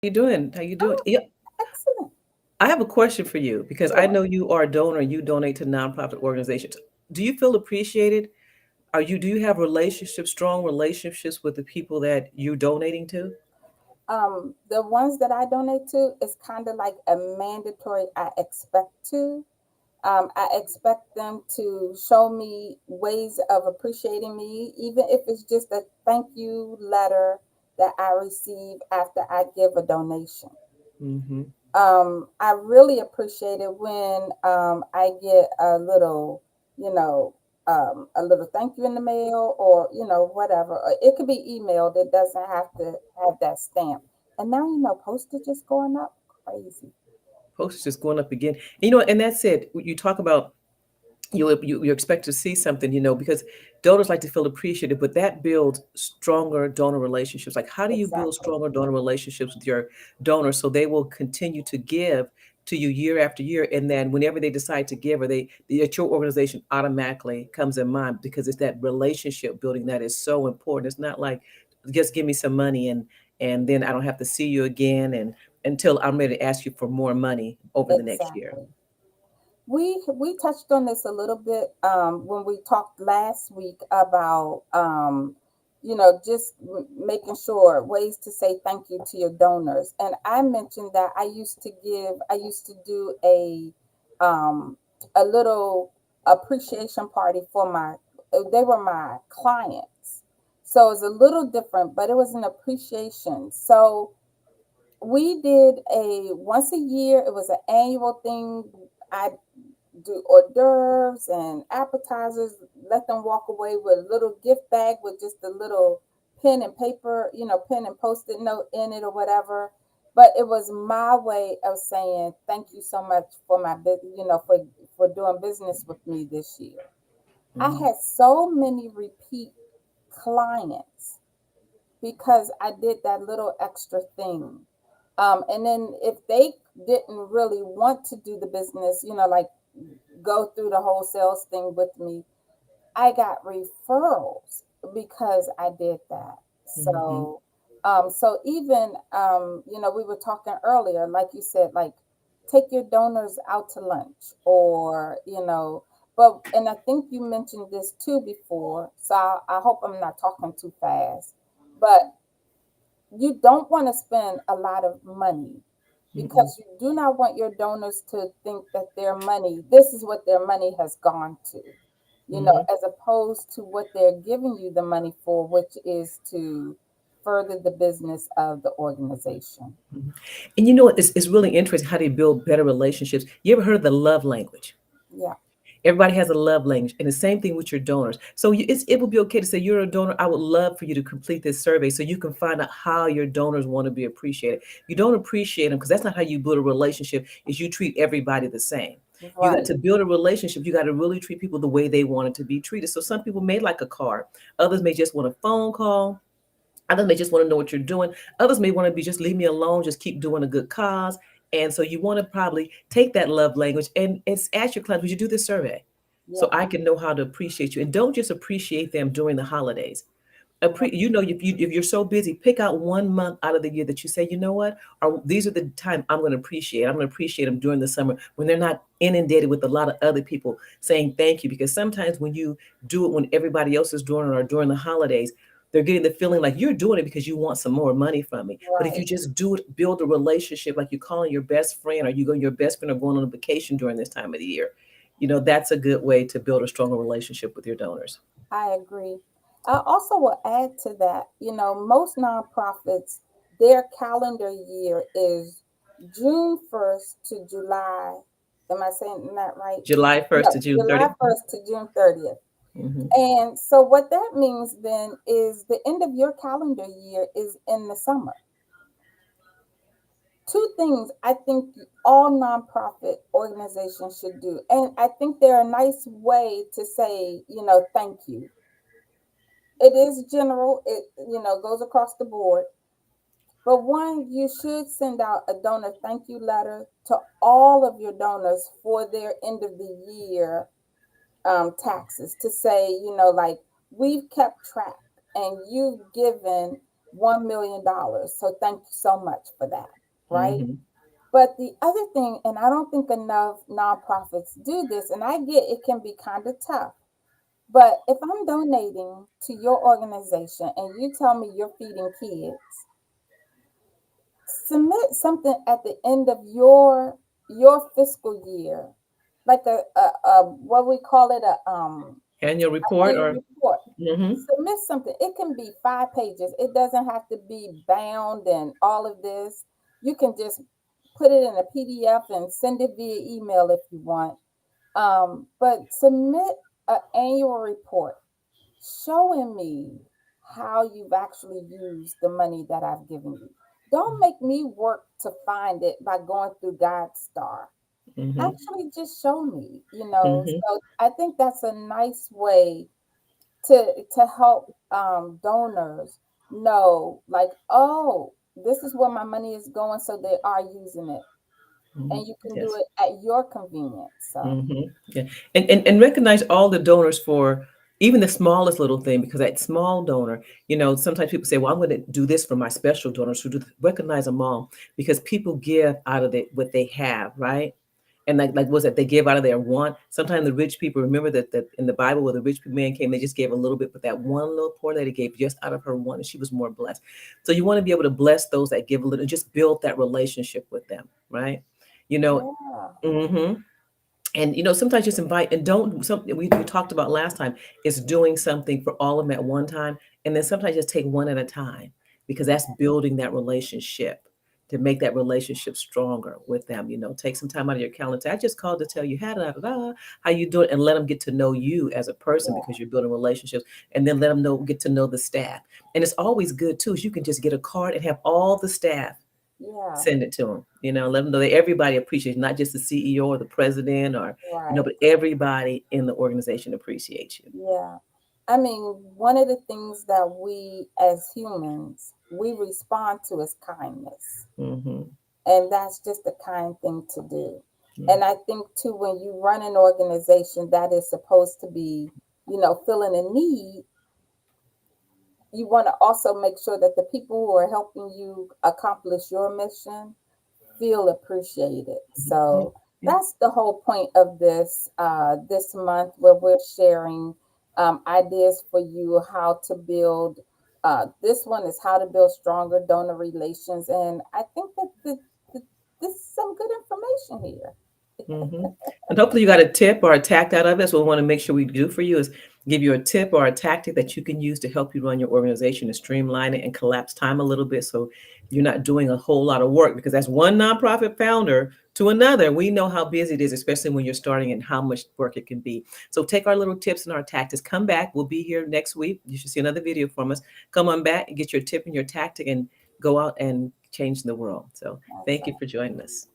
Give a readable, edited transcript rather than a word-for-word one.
You doing? How you doing? Oh, Yeah, excellent. I have a question for you because I Sure. know you are a donor and you donate to nonprofit organizations. Do you feel appreciated? Do you have relationships, strong relationships with the people that you're donating to? The ones that I donate to is kind of like a mandatory. I expect to. I expect them to show me ways of appreciating me, even if it's just a thank you letter that I receive after I give a donation. Mm-hmm. I really appreciate it when I get a little, you know, a little thank you in the mail, or whatever. Or it could be emailed. It doesn't have to have that stamp. And now postage is going up crazy. Postage is going up again. And that's it. You talk about you expect to see something, because donors like to feel appreciated, but that builds stronger donor relationships. Like, how do you build Exactly. stronger donor relationships with your donors so they will continue to give to you year after year, and then whenever they decide to give, or that your organization automatically comes in mind, because it's that relationship building that is so important. It's not like just give me some money and then I don't have to see you again and until I'm ready to ask you for more money over the next year. Exactly. We touched on this a little bit when we talked last week about just making sure ways to say thank you to your donors. And I mentioned that I used to do um, a little appreciation party for they were my clients, so it's a little different, but it was an appreciation. So we did a once a year. It was an annual thing. I do hors d'oeuvres and appetizers. Let them walk away with a little gift bag with just a little pen and paper, pen and post-it note in it or whatever. But it was my way of saying thank you so much for my business, for doing business with me this year. I Mhm. had so many repeat clients because I did that little extra thing. And then if they didn't really want to do the business, like go through the whole sales thing with me, I got referrals because I did that. Mhm. So even we were talking earlier, like you said, like take your donors out to lunch, or but and I think you mentioned this too before, so I hope I'm not talking too fast, but you don't want to spend a lot of money, Mm-mm. because you do not want your donors to think that this is what their money has gone to, Mhm. as opposed to what they're giving you the money for, which is to further the business of the organization. Mhm. And it's really interesting how they build better relationships. You ever heard of the love language? Yeah, Everybody has a love language, and the same thing with your donors. So it will be okay to say you're a donor. I would love for you to complete this survey so you can find out how your donors want to be appreciated. You don't appreciate them because that's not how you build a relationship. Is you treat everybody the same. You got right, to build a relationship. You got to really treat people the way they wanted to be treated. So some people may like a card. Others may just want a phone call. Others may just want to know what you're doing. Others may want to be just leave me alone, just keep doing a good cause. And so you want to probably take that love language and ask your clients, would you do this survey? So yeah, I can know how to appreciate you. And don't just appreciate them during the holidays. right, If you're so busy, pick out 1 month out of the year that you say, you know what, or these are the time I'm going to appreciate. I'm going to appreciate them during the summer when they're not inundated with a lot of other people saying thank you. Because sometimes when you do it when everybody else is doing it or during the holidays, they're getting the feeling like you're doing it because you want some more money from me. But if you right. just do it, build a relationship like you're calling your best friend, or your best friend are going on a vacation during this time of the year. That's a good way to build a stronger relationship with your donors. I agree. I also will add to that, most nonprofits, their calendar year is June 1st to July. Am I saying that right? July 1st to No, June July 30th. 1st to June 30th. Hmm. And so what that means then is the end of your calendar year is in the summer. Two things I think all nonprofit organizations should do. And I think they're a nice way to say, thank you. It is general, it goes across the board. But one, you should send out a donor thank you letter to all of your donors for their end of the year taxes, to say, like, we've kept track and you've given $1 million. So thank you so much for that. Right. Mhm. But the other thing, and I don't think enough nonprofits do this, and I get it can be kind of tough. But if I'm donating to your organization and you tell me you're feeding kids, submit something at the end of your fiscal year, like a what we call it, Annual a report annual or report. mhm. Submit something. It can be 5 pages. It doesn't have to be bound and all of this. You can just put it in a PDF and send it via email if you want. But submit an annual report showing me how you've actually used the money that I've given you. Don't make me work to find it by going through GodStar. Mhm. Actually, just show me, you know. Mhm. So I think that's a nice way to help donors know, like, oh, this is where my money is going, so they are using it, Mhm. and you can do Yes. it at your convenience. So Yeah. And recognize all the donors for even the smallest little thing, because that small donor, sometimes people say, well, I'm going to do this for my special donors who do recognize them all, because people give out of what they have, right? And like was that they give out of their want. Sometimes the rich people, remember that in the Bible where the rich man came, they just gave a little bit, but that one little poor lady gave just out of her want, and she was more blessed. So you want to be able to bless those that give a little, just build that relationship with them, right? You know, yeah, hmm and sometimes just invite, and don't something we talked about last time is doing something for all of them at one time, and then sometimes just take one at a time, because that's building that relationship, to make that relationship stronger with them. Take some time out of your calendar. I just called to tell you how you doing, and let them get to know you as a person, yeah, because you're building relationships, and then let them get to know the staff. And it's always good too is you can just get a card and have all the staff yeah, send it to them. Let them know that everybody appreciates, not just the CEO or the president, or right. but everybody in the organization appreciates you. Yeah. I mean, one of the things that we as humans, we respond to is kindness. Hmm. And that's just a kind thing to do. Yeah. And I think too, when you run an organization that is supposed to be, filling a need, you want to also make sure that the people who are helping you accomplish your mission feel appreciated. Yeah. So Yeah. that's the whole point of this month, where we're sharing ideas for you how to build. This one is how to build stronger donor relations, and I think that this is some good information here. Hmm. And hopefully you got a tip or a tact out of it. So we want to make sure we do for you is give you a tip or a tactic that you can use to help you run your organization and streamline it and collapse time a little bit, so you're not doing a whole lot of work, because that's one nonprofit founder to another. We know how busy it is, especially when you're starting, and how much work it can be. So take our little tips and our tactics. Come back. We'll be here next week. You should see another video from us. Come on back and get your tip and your tactic and go out and change the world. So thank you Awesome. for joining us.